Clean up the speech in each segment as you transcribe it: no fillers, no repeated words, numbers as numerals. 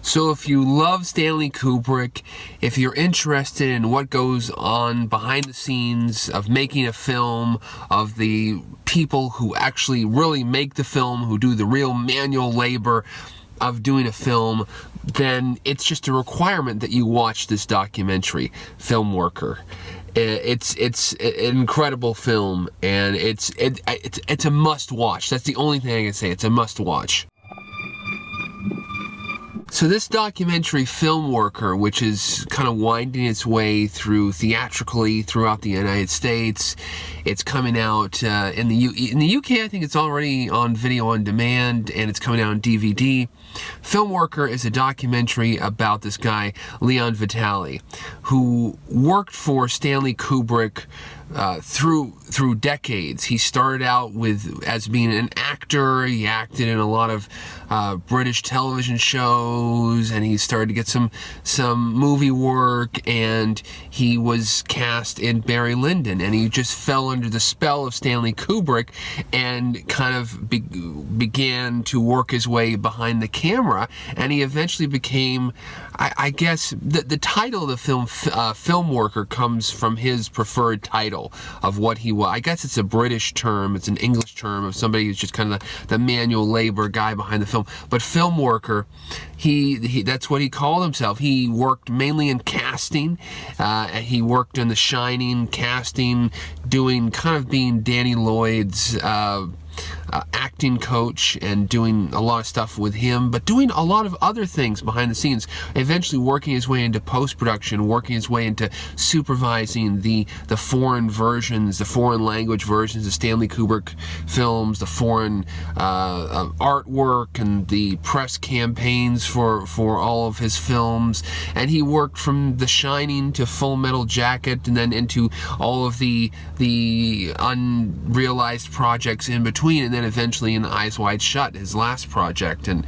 So if you love Stanley Kubrick, if you're interested in what goes on behind the scenes of making a film, of the people who actually really make the film, who do the real manual labor of doing a film, then it's just a requirement that you watch this documentary, Filmworker. It's an incredible film, and it's a must watch. That's the only thing I can say. It's a must watch. So this documentary, Filmworker, which is kind of winding its way through theatrically throughout the United States, it's coming out in the UK. I think it's already on video on demand, and it's coming out on DVD. Filmworker is a documentary about this guy, Leon Vitali, who worked for Stanley Kubrick through decades. He started out as being an actor. He acted in a lot of British television shows, and he started to get some movie work, and he was cast in Barry Lyndon, and he just fell under the spell of Stanley Kubrick and kind of began to work his way behind the camera, and he eventually became, I guess, the title of the film, Filmworker, comes from his preferred title of what he was. I guess it's a British term, it's an English term of somebody who's just kind of the manual labor guy behind the film. But Filmworker, he that's what he called himself. He worked mainly in casting. He worked in The Shining, casting, being Danny Lloyd's acting coach, and doing a lot of stuff with him, but doing a lot of other things behind the scenes, eventually working his way into post-production, working his way into supervising the foreign versions, the foreign language versions of Stanley Kubrick films, the foreign artwork and the press campaigns for all of his films. And he worked from The Shining to Full Metal Jacket, and then into all of the unrealized projects in between, and then eventually in Eyes Wide Shut, his last project. And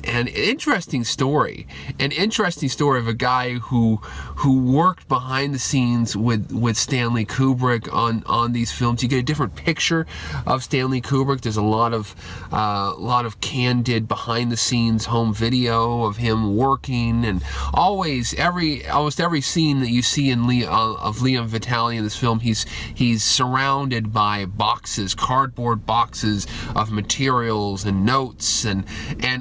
an interesting story of a guy who worked behind the scenes with Stanley Kubrick on these films. You get a different picture of Stanley Kubrick. There's a lot of candid behind the scenes home video of him working, and almost every scene that you see of Leon Vitali in this film, he's surrounded by boxes, cardboard boxes of materials and notes and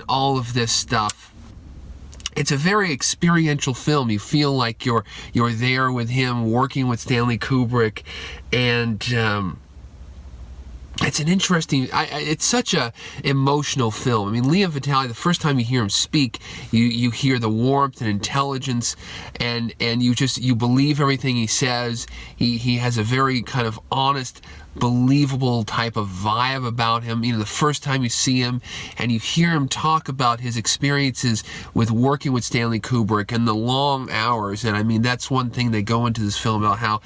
all of this stuff. It's a very experiential film. You feel like you're there with him, working with Stanley Kubrick, and it's an interesting, it's such a emotional film. I mean, Leon Vitali, the first time you hear him speak, you hear the warmth and intelligence, and you believe everything he says. He has a very kind of honest, believable type of vibe about him. You know, the first time you see him and you hear him talk about his experiences with working with Stanley Kubrick and the long hours, and I mean, that's one thing they go into this film about, how,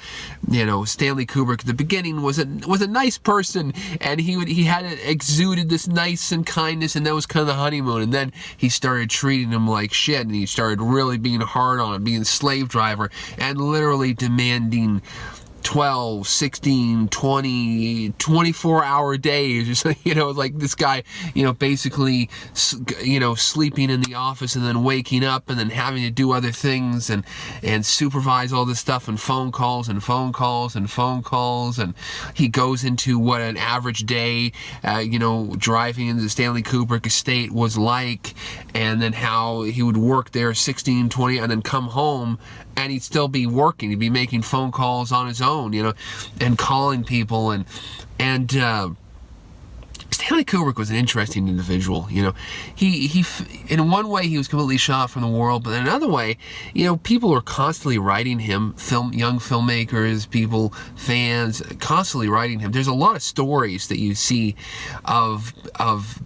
you know, Stanley Kubrick at the beginning was a nice person, and he had exuded this nice and kindness, and that was kind of the honeymoon, and then he started treating him like shit, and he started really being hard on him, being a slave driver, and literally demanding 12, 16, 20, 24-hour days, you know, like this guy, you know, basically, you know, sleeping in the office and then waking up and then having to do other things and supervise all this stuff, and phone calls and phone calls and phone calls. And he goes into what an average day, you know, driving into the Stanley Kubrick estate was like, and then how he would work there 16, 20, and then come home and he'd still be working. He'd be making phone calls on his own, you know, and calling people, and Stanley Kubrick was an interesting individual. You know, he in one way he was completely shut off from the world, but in another way, you know, people were constantly writing him, young filmmakers, people, fans, constantly writing him. There's a lot of stories that you see of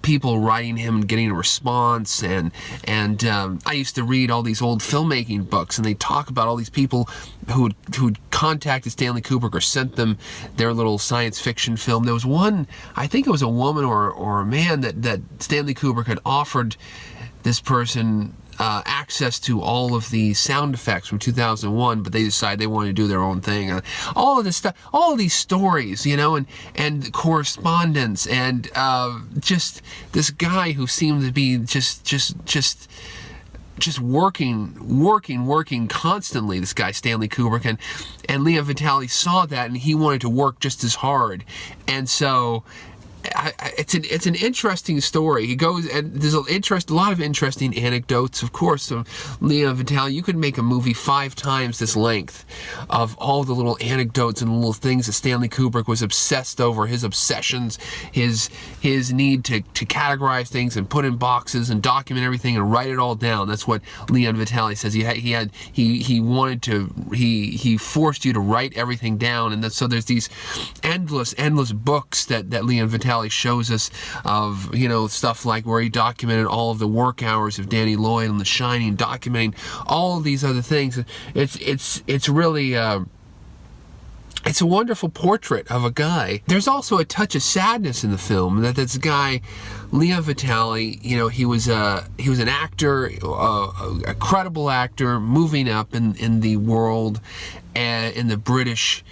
people writing him and getting a response, and I used to read all these old filmmaking books, and they talk about all these people who'd contacted Stanley Kubrick or sent them their little science fiction film. There was one, I think it was a woman or a man that Stanley Kubrick had offered this person access to all of the sound effects from 2001, but they decide they want to do their own thing. All of this stuff, all of these stories, you know, and correspondence, and just this guy who seemed to be just working constantly, this guy Stanley Kubrick, and Leon Vitali saw that, and he wanted to work just as hard. And so it's an interesting story. He goes, and there's a lot of interesting anecdotes, of course, of Leon Vitali. You could make a movie 5 times this length of all the little anecdotes and little things that Stanley Kubrick was obsessed over, his obsessions, his need to categorize things and put in boxes and document everything and write it all down. That's what Leon Vitali says. He forced you to write everything down, and so there's these endless books that Leon Vitali shows us of, you know, stuff like where he documented all of the work hours of Danny Lloyd on The Shining, documenting all of these other things. It's really it's a wonderful portrait of a guy. There's also a touch of sadness in the film that this guy Leon Vitali, you know, he was an actor, a credible actor, moving up in the world, in the British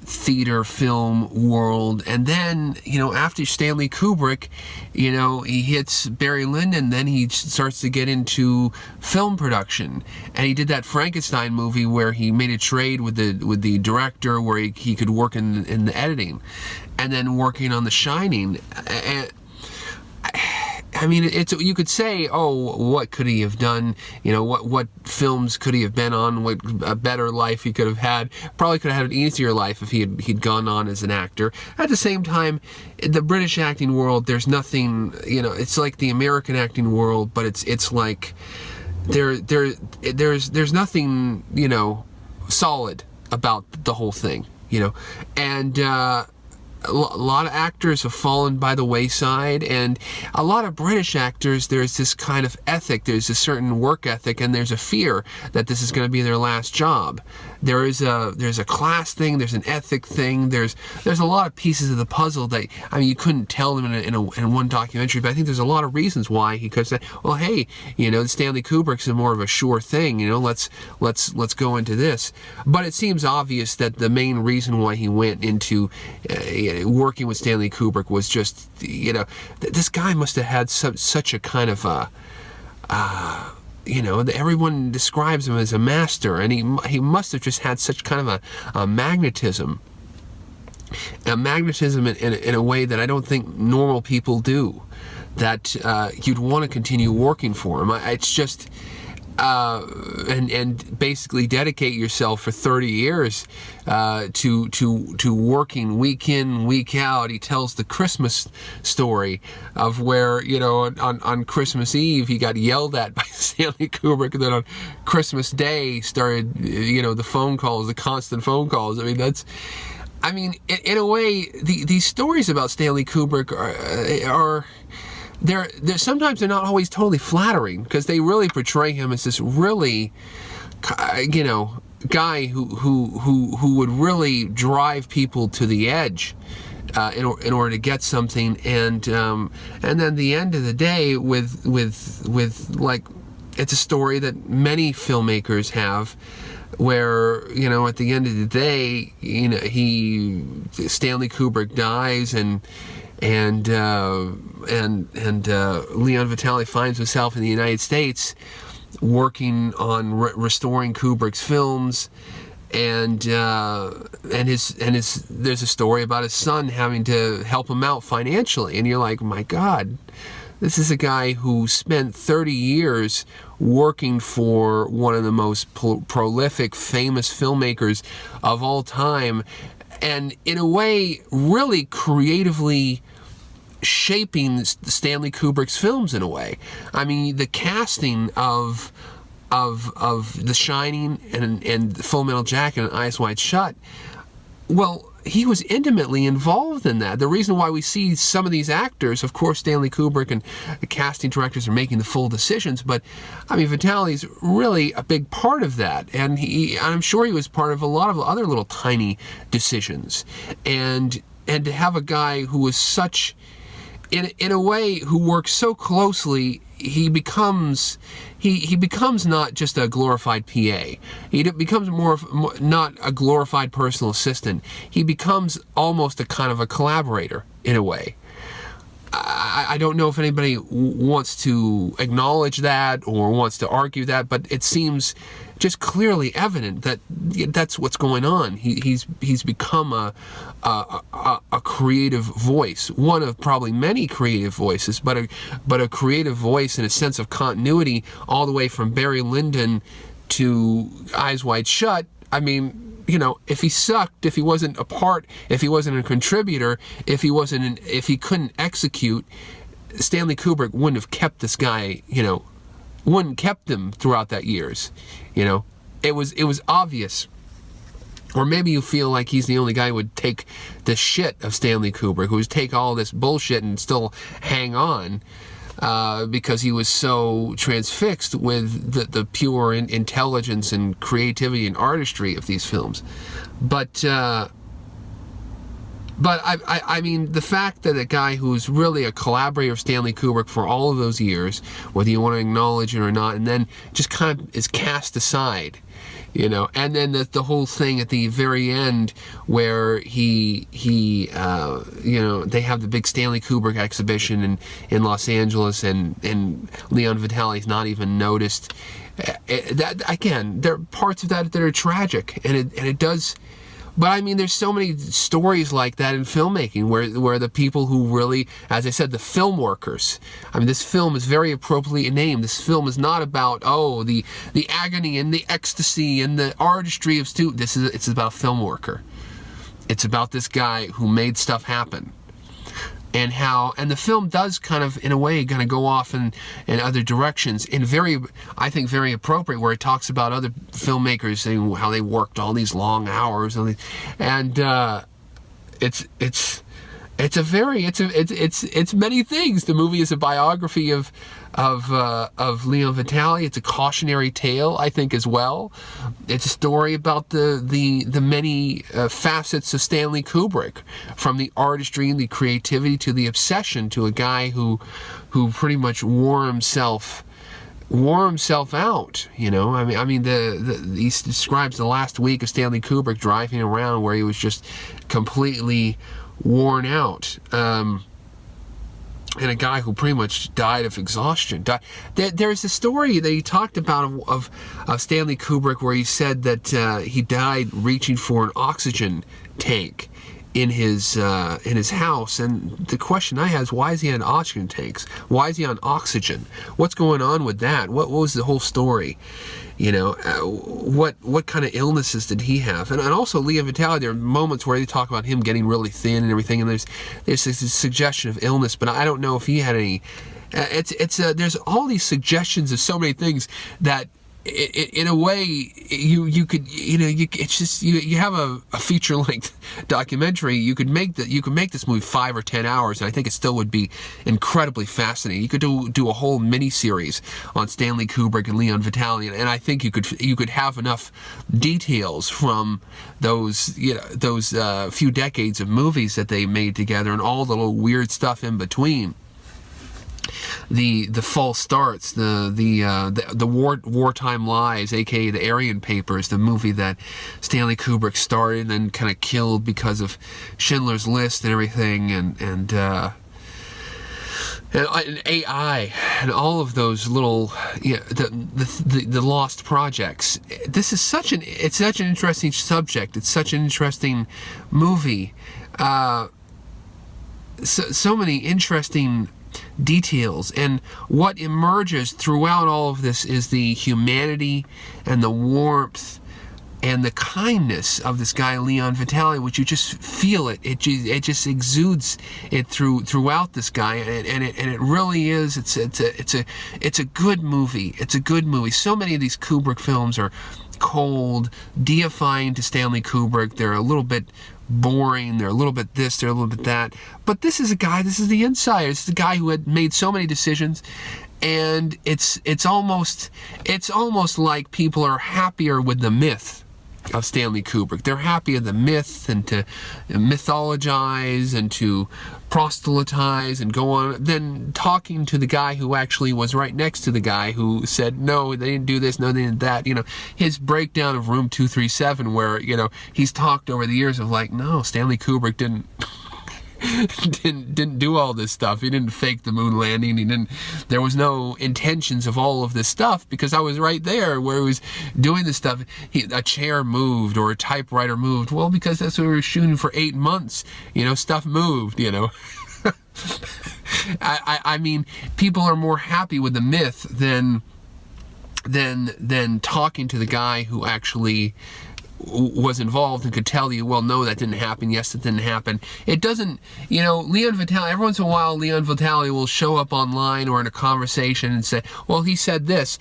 theater film world, and then, you know, after Stanley Kubrick, you know, he hits Barry Lyndon, then he starts to get into film production, and he did that Frankenstein movie where he made a trade with the director where he could work in the editing, and then working on The Shining. And I mean, you could say, oh, what could he have done? You know, what films could he have been on? What a better life he could have had? Probably could have had an easier life if he'd gone on as an actor. At the same time, in the British acting world, there's nothing. You know, it's like the American acting world, but it's like there's nothing, you know, solid about the whole thing. You know, and a lot of actors have fallen by the wayside, and a lot of British actors, there's this kind of ethic, there's a certain work ethic, and there's a fear that this is going to be their last job. There's a class thing, there's an ethic thing, there's a lot of pieces of the puzzle that, I mean, you couldn't tell them in one documentary, but I think there's a lot of reasons why he could say, well, hey, you know, Stanley Kubrick's more of a sure thing, you know, let's go into this. But it seems obvious that the main reason why he went into working with Stanley Kubrick was just, you know, this guy must have had such a kind of you know, everyone describes him as a master, and he must have just had such kind of a magnetism in a way that I don't think normal people do, that you'd want to continue working for him. It's just and basically dedicate yourself for 30 years to working week in, week out. He tells the Christmas story of where, you know, on Christmas Eve he got yelled at by Stanley Kubrick, and then on Christmas Day started, you know, the constant phone calls. I mean, in a way, these stories about Stanley Kubrick are they're sometimes they're not always totally flattering, because they really portray him as this really, you know, guy who would really drive people to the edge in order to get something, and then the end of the day with like, it's a story that many filmmakers have, where, you know, at the end of the day, you know, Stanley Kubrick dies, and Leon Vitali finds himself in the United States working on restoring Kubrick's films, and there's a story about his son having to help him out financially, and you're like, my God, this is a guy who spent 30 years working for one of the most prolific, famous filmmakers of all time, and in a way really creatively shaping Stanley Kubrick's films in a way. I mean, the casting of The Shining and Full Metal Jacket and Eyes Wide Shut, well, he was intimately involved in that. The reason why we see some of these actors, of course, Stanley Kubrick and the casting directors are making the full decisions, but I mean, Vitali's really a big part of that, and I'm sure he was part of a lot of other little tiny decisions, and to have a guy who was such, in a way, who works so closely, he becomes not just a glorified PA. He becomes more not a glorified personal assistant. He becomes almost a kind of a collaborator in a way. I don't know if anybody wants to acknowledge that or wants to argue that, but it seems just clearly evident that that's what's going on. He's become a creative voice, one of probably many creative voices, but a creative voice in a sense of continuity all the way from Barry Lyndon to Eyes Wide Shut. I mean, you know, if he sucked, if he wasn't a part, if he wasn't a contributor, if he couldn't execute, Stanley Kubrick wouldn't have kept this guy, you know, wouldn't kept him throughout that years. You know, it was obvious. Or maybe you feel like he's the only guy who would take the shit of Stanley Kubrick, who would take all this bullshit and still hang on. Because he was so transfixed with the pure intelligence and creativity and artistry of these films. But I mean, the fact that a guy who's really a collaborator of Stanley Kubrick for all of those years, whether you want to acknowledge it or not, and then just kind of is cast aside, you know, and then the whole thing at the very end where he you know, they have the big Stanley Kubrick exhibition in Los Angeles, and Leon Vitali's not even noticed. That again, there are parts of that are tragic, and it does. But I mean, there's so many stories like that in filmmaking where the people who really, as I said, the film workers. I mean, this film is very appropriately named. This film is not about, oh, the agony and the ecstasy and the artistry of Stu. It's about a film worker. It's about this guy who made stuff happen. And the film does kind of, in a way, kind of go off in other directions in I think, very appropriate, where it talks about other filmmakers saying how they worked all these long hours, and it's many things. The movie is a biography of Leon Vitali. It's a cautionary tale, I think, as well. It's a story about the many facets of Stanley Kubrick, from the artistry and the creativity to the obsession, to a guy who pretty much wore himself out. You know, I mean, he describes the last week of Stanley Kubrick driving around where he was just completely worn out. And a guy who pretty much died of exhaustion. There's a story that he talked about of Stanley Kubrick where he said that he died reaching for an oxygen tank in his house. And the question I had is, why is he on oxygen tanks? Why is he on oxygen? What's going on with that? What was the whole story? You know, what kind of illnesses did he have? And also Leon Vitali, there are moments where they talk about him getting really thin and everything, and there's a suggestion of illness, but I don't know if he had any. There's all these suggestions of so many things that, in a way, you could, you know, it's just, you have a feature-length documentary. You could make this movie 5 or 10 hours, and I think it still would be incredibly fascinating. You could do a whole mini-series on Stanley Kubrick and Leon Vitali, and I think you could have enough details from those few decades of movies that they made together, and all the little weird stuff in between. The false starts, the wartime lies, aka the Aryan Papers, the movie that Stanley Kubrick started and then kind of killed because of Schindler's List and everything, and AI and all of those little, the lost projects. This is such an interesting subject. It's such an interesting movie. So many interesting details, and what emerges throughout all of this is the humanity and the warmth and the kindness of this guy Leon Vitali, which you just feel it just exudes it throughout this guy, and it really is. It's a good movie. It's a good movie. So many of these Kubrick films are cold, deifying to Stanley Kubrick. They're a little bit boring, they're a little bit this, they're a little bit that. But this is the insider. This is the guy who had made so many decisions, and it's almost like people are happier with the myth of Stanley Kubrick. They're happy of the myth, and to mythologize and to proselytize and go on, then talking to the guy who actually was right next to the guy who said, no, they didn't do this, no, they didn't that, his breakdown of Room 237, where, he's talked over the years of like, no, Stanley Kubrick didn't do all this stuff. He didn't fake the moon landing. There was no intentions of all of this stuff, because I was right there where he was doing this stuff. A chair moved or a typewriter moved. Well, because that's what we were shooting for 8 months. Stuff moved, I mean, people are more happy with the myth than talking to the guy who actually was involved and could tell you, well, no, that didn't happen. Yes, it didn't happen. It doesn't, Leon Vitali, every once in a while, Leon Vitali will show up online or in a conversation and say, well, he said this,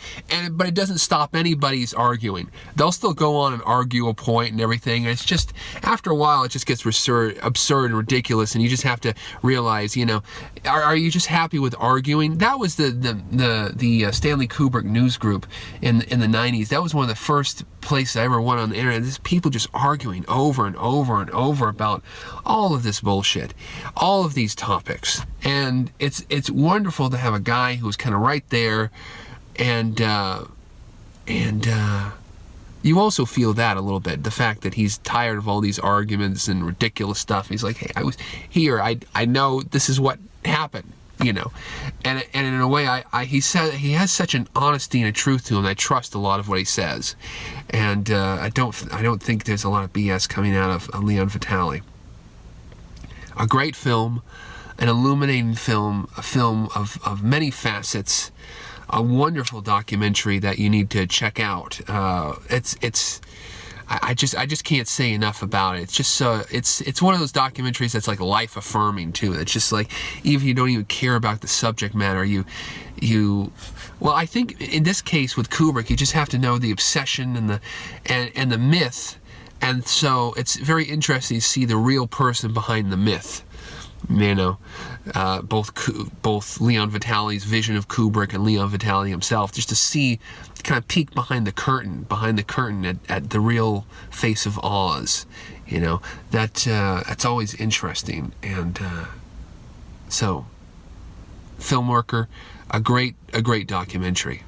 but it doesn't stop anybody's arguing. They'll still go on and argue a point and everything. And it's just, after a while, it just gets absurd and ridiculous, and you just have to realize, are you just happy with arguing? That was the Stanley Kubrick news group in the 90s. That was one of the first places I ever went on the internet. There's people just arguing over and over and over about all of this bullshit, all of these topics, and it's wonderful to have a guy who's kind of right there, and you also feel that a little bit, the fact that he's tired of all these arguments and ridiculous stuff. He's like, hey, I was here, I know this is what happened. And in a way, he has such an honesty and a truth to him. I trust a lot of what he says, and I don't think there's a lot of BS coming out of Leon Vitali. A great film, an illuminating film, a film of many facets, a wonderful documentary that you need to check out. I just can't say enough about it. It's just it's one of those documentaries that's like life affirming too. It's just like, even if you don't even care about the subject matter, well, I think in this case with Kubrick, you just have to know the obsession and the myth, and so it's very interesting to see the real person behind the myth. Both Leon Vitali's vision of Kubrick and Leon Vitali himself, just to see, kind of peek behind the curtain at the real face of Oz. That's always interesting. And so, Filmworker, a great documentary.